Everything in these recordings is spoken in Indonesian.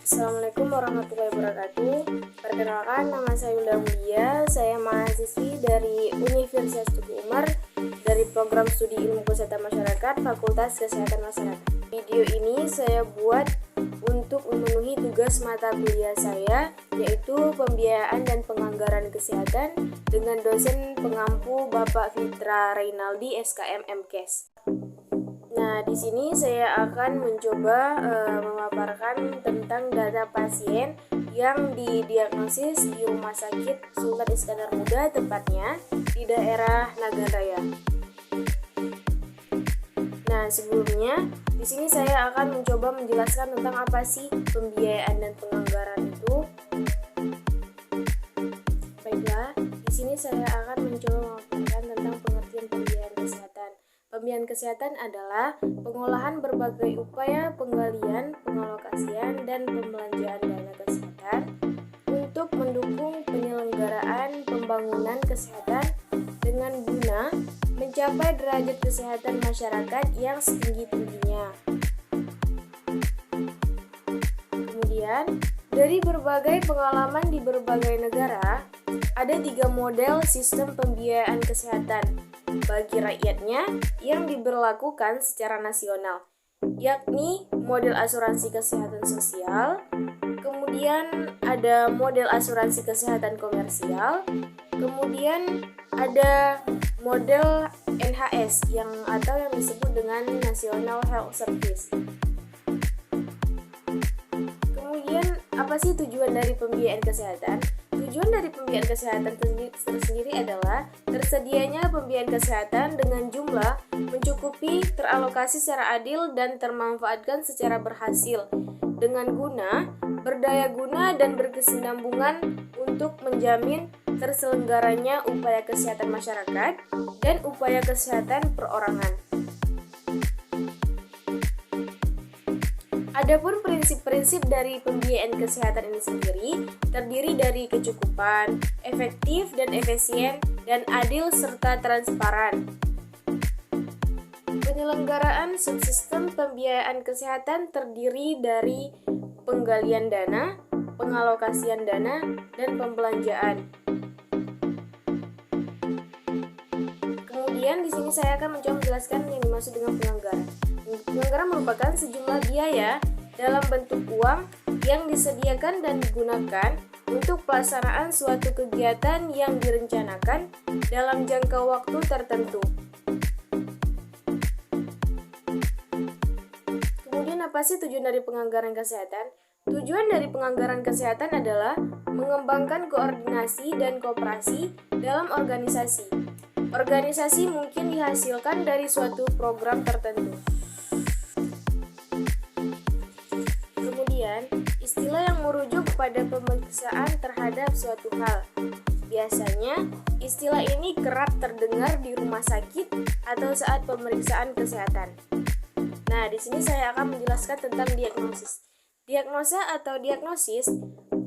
Assalamualaikum warahmatullahi wabarakatuh. Perkenalkan, nama saya Wilda Mulia. Saya mahasiswi dari Universitas Tugu Umar dari program studi Ilmu Kesehatan Masyarakat, Fakultas Kesehatan Masyarakat. Video ini saya buat untuk memenuhi tugas mata kuliah saya, yaitu Pembiayaan dan Penganggaran Kesehatan dengan dosen pengampu Bapak Fitra Reynaldi SKM MKes. Nah, di sini saya akan mencoba memaparkan tentang data pasien yang didiagnosis di Rumah Sakit Sultan Iskandar Muda, tepatnya di daerah Nagan Raya. Nah, sebelumnya di sini saya akan mencoba menjelaskan tentang apa sih pembiayaan dan penganggaran itu. Baiklah, di sini saya akan mencoba memaparkan tentang pengertian pembiayaan kesehatan. Pembiayaan kesehatan adalah pengolahan berbagai upaya penggalian, pengalokasian, dan pembelanjaan dana kesehatan untuk mendukung penyelenggaraan pembangunan kesehatan dengan guna mencapai derajat kesehatan masyarakat yang setinggi-tingginya. Kemudian, dari berbagai pengalaman di berbagai negara, ada 3 model sistem pembiayaan kesehatan bagi rakyatnya yang diberlakukan secara nasional, yakni model asuransi kesehatan sosial, kemudian ada model asuransi kesehatan komersial, kemudian ada model NHS yang disebut dengan National Health Service. Kemudian apa sih tujuan dari pembiayaan kesehatan? Tujuan dari pembiayaan kesehatan tersendiri adalah tersedianya pembiayaan kesehatan dengan jumlah mencukupi, teralokasi secara adil, dan termanfaatkan secara berhasil dengan guna, berdaya guna, dan berkesinambungan untuk menjamin terselenggaranya upaya kesehatan masyarakat dan upaya kesehatan perorangan. Adapun prinsip-prinsip dari pembiayaan kesehatan ini sendiri terdiri dari kecukupan, efektif dan efisien, dan adil serta transparan. Penyelenggaraan subsistem pembiayaan kesehatan terdiri dari penggalian dana, pengalokasian dana, dan pembelanjaan. Kemudian di sini saya akan mencoba menjelaskan yang dimaksud dengan penganggaran. Penganggaran merupakan sejumlah biaya dalam bentuk uang yang disediakan dan digunakan untuk pelaksanaan suatu kegiatan yang direncanakan dalam jangka waktu tertentu. Kemudian apa sih tujuan dari penganggaran kesehatan? Tujuan dari penganggaran kesehatan adalah mengembangkan koordinasi dan kooperasi dalam organisasi. Organisasi mungkin dihasilkan dari suatu program tertentu. Kemudian, istilah yang merujuk pada pemeriksaan terhadap suatu hal. Biasanya, istilah ini kerap terdengar di rumah sakit atau saat pemeriksaan kesehatan. Nah, di sini saya akan menjelaskan tentang diagnosis. Diagnosa atau diagnosis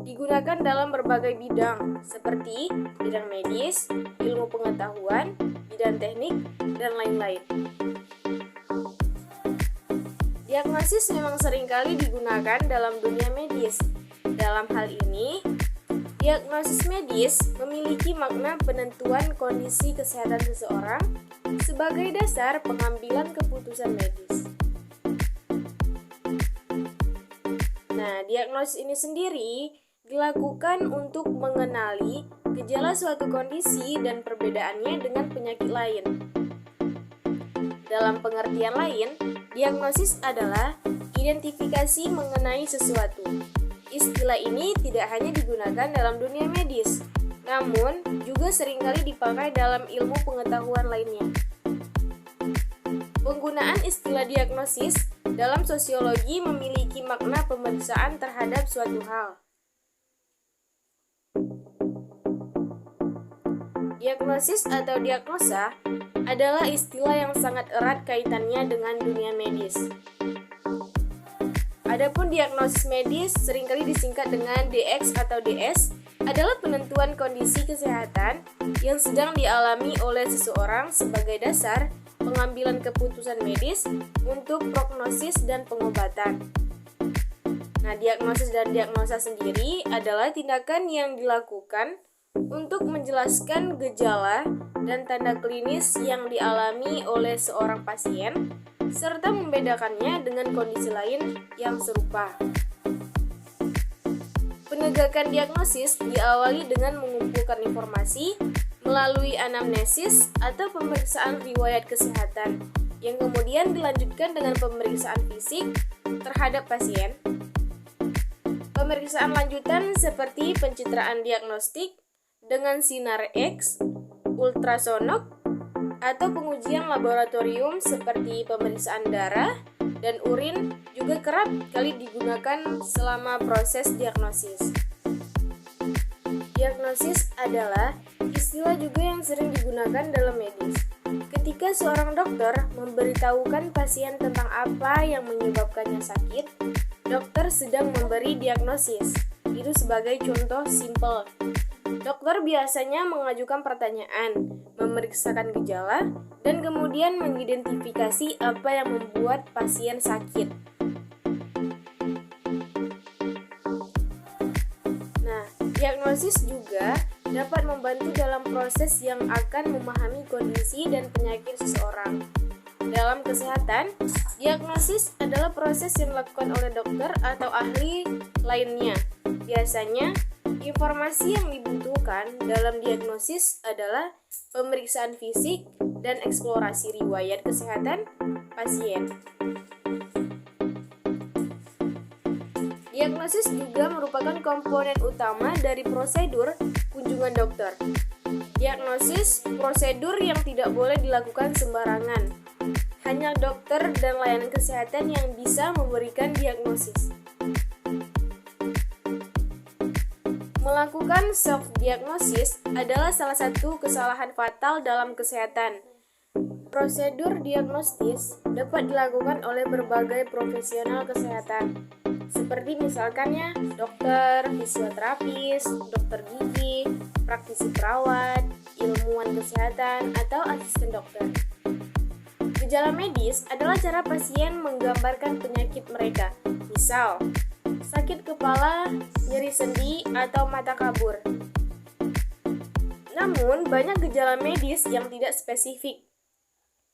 digunakan dalam berbagai bidang, seperti bidang medis, ilmu pengetahuan, bidang teknik, dan lain-lain. Diagnosis memang seringkali digunakan dalam dunia medis. Dalam hal ini, diagnosis medis memiliki makna penentuan kondisi kesehatan seseorang sebagai dasar pengambilan keputusan medis. Nah, diagnosis ini sendiri dilakukan untuk mengenali gejala suatu kondisi dan perbedaannya dengan penyakit lain. Dalam pengertian lain, diagnosis adalah identifikasi mengenai sesuatu. Istilah ini tidak hanya digunakan dalam dunia medis, namun juga seringkali dipakai dalam ilmu pengetahuan lainnya. Penggunaan istilah diagnosis dalam sosiologi memiliki makna pemeriksaan terhadap suatu hal. Diagnosis atau diagnosa adalah istilah yang sangat erat kaitannya dengan dunia medis. Adapun diagnosis medis seringkali disingkat dengan DX atau DS adalah penentuan kondisi kesehatan yang sedang dialami oleh seseorang sebagai dasar pengambilan keputusan medis untuk prognosis dan pengobatan. Nah, diagnosis dan diagnosa sendiri adalah tindakan yang dilakukan untuk menjelaskan gejala dan tanda klinis yang dialami oleh seorang pasien, serta membedakannya dengan kondisi lain yang serupa. Penegakan diagnosis diawali dengan mengumpulkan informasi melalui anamnesis atau pemeriksaan riwayat kesehatan, yang kemudian dilanjutkan dengan pemeriksaan fisik terhadap pasien. Pemeriksaan lanjutan seperti pencitraan diagnostik dengan sinar X, ultrasonok, atau pengujian laboratorium seperti pemeriksaan darah dan urin juga kerap kali digunakan selama proses diagnosis. Diagnosis adalah istilah juga yang sering digunakan dalam medis. Ketika seorang dokter memberitahukan pasien tentang apa yang menyebabkannya sakit, dokter sedang memberi diagnosis. Itu sebagai contoh simpel. Dokter biasanya mengajukan pertanyaan, memeriksakan gejala, dan kemudian mengidentifikasi apa yang membuat pasien sakit. Nah, diagnosis juga dapat membantu dalam proses yang akan memahami kondisi dan penyakit seseorang. Dalam kesehatan, diagnosis adalah proses yang dilakukan oleh dokter atau ahli lainnya. Biasanya, informasi yang dibutuhkan dalam diagnosis adalah pemeriksaan fisik dan eksplorasi riwayat kesehatan pasien. Diagnosis juga merupakan komponen utama dari prosedur kunjungan dokter. Diagnosis prosedur yang tidak boleh dilakukan sembarangan. Hanya dokter dan layanan kesehatan yang bisa memberikan diagnosis. Melakukan self-diagnosis adalah salah satu kesalahan fatal dalam kesehatan. Prosedur diagnostis dapat dilakukan oleh berbagai profesional kesehatan, seperti misalkannya dokter, fisioterapis, dokter gigi, praktisi perawat, ilmuwan kesehatan, atau asisten dokter. Gejala medis adalah cara pasien menggambarkan penyakit mereka, misal sakit kepala, nyeri sendi, atau mata kabur. Namun, banyak gejala medis yang tidak spesifik.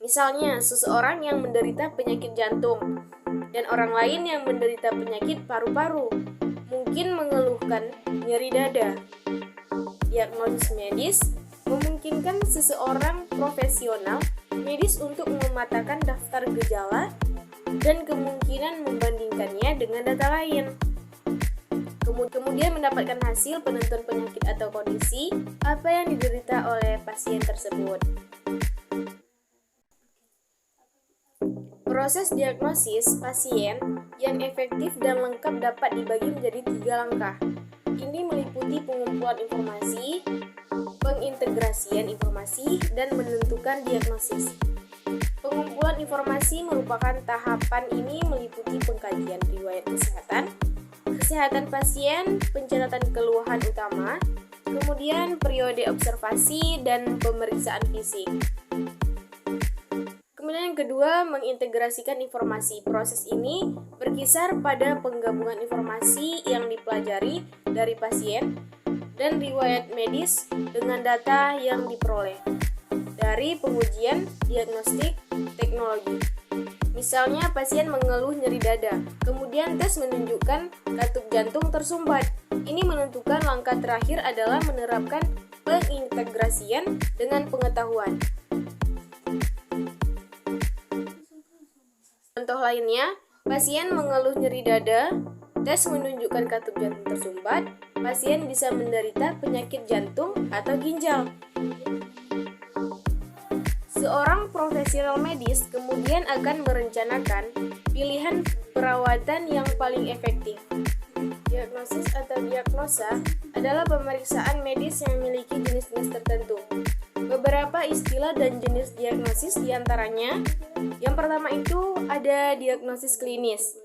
Misalnya, seseorang yang menderita penyakit jantung dan orang lain yang menderita penyakit paru-paru mungkin mengeluhkan nyeri dada. Diagnosis medis memungkinkan seseorang profesional medis untuk memetakan daftar gejala dan kemungkinan membandingkannya dengan data lain. Kemudian mendapatkan hasil penentuan penyakit atau kondisi apa yang diderita oleh pasien tersebut. Proses diagnosis pasien yang efektif dan lengkap dapat dibagi menjadi 3 langkah. Ini meliputi pengumpulan informasi, pengintegrasian informasi, dan menentukan diagnosis. Pengumpulan informasi merupakan tahapan ini meliputi pengkajian riwayat kesehatan pasien, pencatatan keluhan utama, kemudian periode observasi dan pemeriksaan fisik. Kemudian yang kedua, mengintegrasikan informasi. Proses ini berkisar pada penggabungan informasi yang dipelajari dari pasien dan riwayat medis dengan data yang diperoleh dari pengujian diagnostik teknologi. Misalnya pasien mengeluh nyeri dada, kemudian tes menunjukkan katup jantung tersumbat. Ini menentukan langkah terakhir adalah menerapkan pengintegrasian dengan pengetahuan. Contoh lainnya, pasien mengeluh nyeri dada, tes menunjukkan katup jantung tersumbat, pasien bisa menderita penyakit jantung atau ginjal. Seorang profesional medis kemudian akan merencanakan pilihan perawatan yang paling efektif. Diagnosis atau diagnosa adalah pemeriksaan medis yang memiliki jenis-jenis tertentu. Beberapa istilah dan jenis diagnosis diantaranya, yang pertama itu ada diagnosis klinis,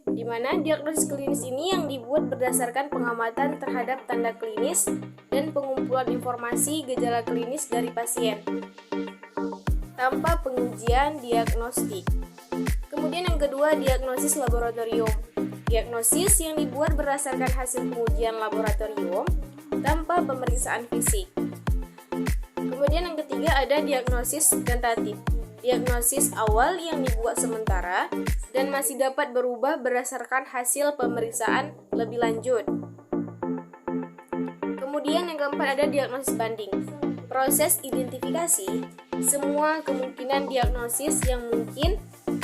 di mana diagnosis klinis ini yang dibuat berdasarkan pengamatan terhadap tanda klinis dan pengumpulan informasi gejala klinis dari pasien tanpa pengujian diagnostik. Kemudian yang kedua, diagnosis laboratorium. Diagnosis yang dibuat berdasarkan hasil pengujian laboratorium tanpa pemeriksaan fisik. Kemudian yang ketiga ada diagnosis tentatif. Diagnosis awal yang dibuat sementara dan masih dapat berubah berdasarkan hasil pemeriksaan lebih lanjut. Kemudian yang keempat ada diagnosis banding. Proses identifikasi semua kemungkinan diagnosis yang mungkin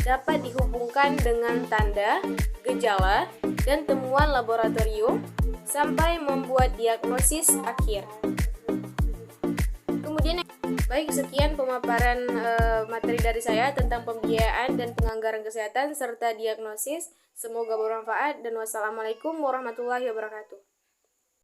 dapat dihubungkan dengan tanda, gejala, dan temuan laboratorium sampai membuat diagnosis akhir. Kemudian, baik, sekian pemaparan materi dari saya tentang pembiayaan dan penganggaran kesehatan serta diagnosis. Semoga bermanfaat dan wassalamualaikum warahmatullahi wabarakatuh.